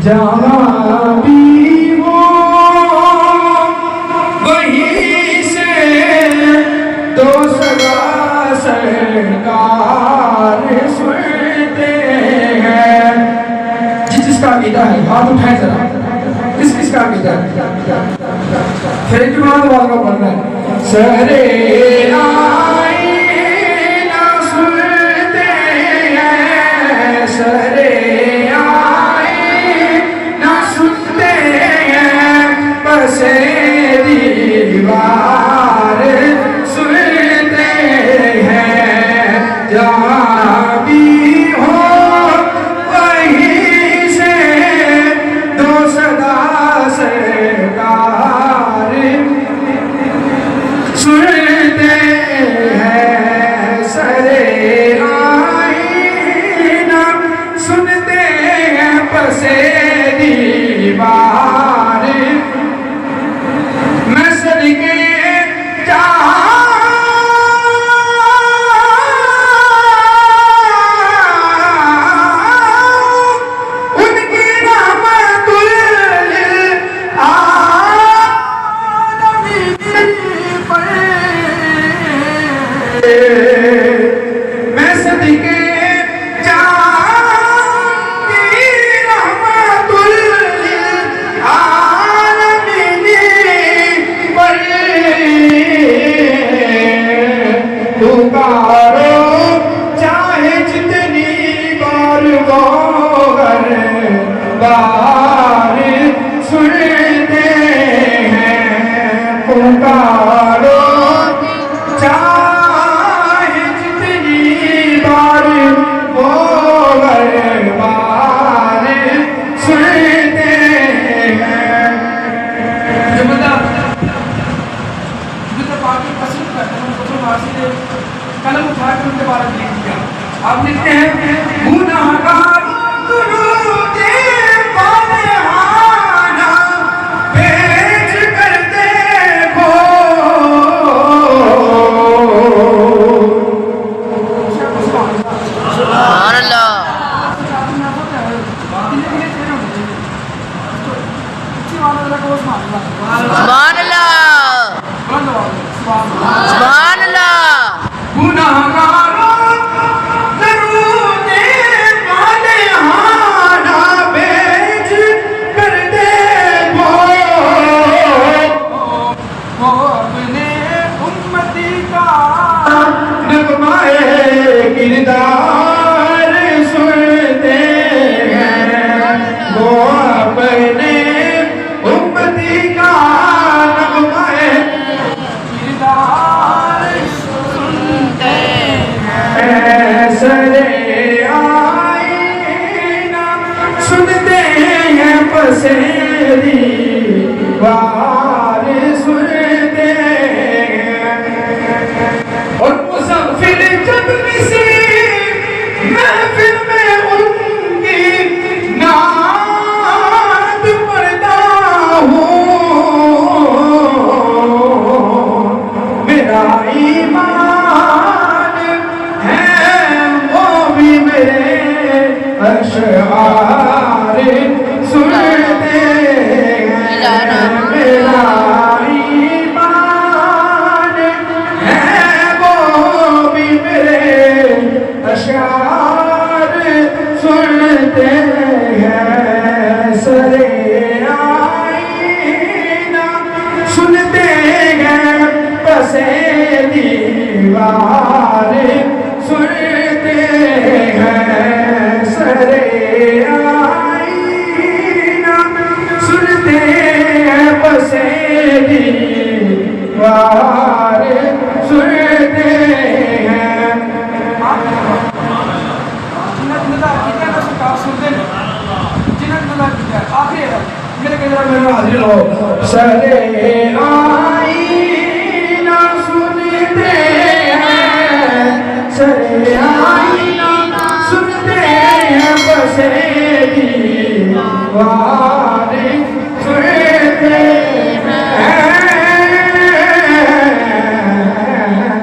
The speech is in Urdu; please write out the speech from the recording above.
جہاں بھی ہو وہیں سے دو صدا سرکار سنتے ہیں. جس کا عقیدہ ہے ہاتھ اٹھائیں ذرا. کس کا عقیدہ ہے؟ پھر ایک بات بات کا پڑھنا ہے. سہرے آئینہ سنتے ہیں, سہرے آئینہ سنتے ہیں, پس دیوار سنتے ہیں. جہاں بھی ہو وہیں سے دو صدا سرکار سنتے ہیں. سرے آئینہ سنتے ہیں, پس دیوار میں صدقے میں صدقے پکارو چاہے جتنی بار وہ ہر بار سنتے ہیں. پکارو چاہے جتنی بار وہ ہر بار سنتے ہیں. جو مطلب پاکی پسند کرتے ہیں ان کو ماسی نے قلم اٹھا کر ان کے بارے میں لکھ دیا. آپ لکھتے ہیں گناہگار درود فاتحانہ بھیج کر دیکھو, سبحان اللہ. سبحان اللہ. سبحان اللہ. گناہگاروں درود فاتحانہ بھیج کر دیکھو, وہ اپنے امتی کا نغمہ کردار سنتے ہیں. وہ اپنے امتی کا نغمہ کردار سنتے ہیں. سرے آئینہ سنتے ہیں, پس دیوار سنتے ہیں. اور مسافر جب کسی محفل میں ان کی نعت پڑھتا ہوں, میرا ایمان ہے وہ بھی میرے اشعار سنتے ہیں. میرا ایمان ہے وہ بھی میرے اشعار سنتے ہیں. سرے آئینہ سنتے ہیں, پس دیوار سنتے ہیں. سرے آئینہ سنتے ہیں, پس دیوار سنتے ہیں. سرے آئینہ سنتے ہیں, سرے آئینہ سنتے ہیں, بس دیوار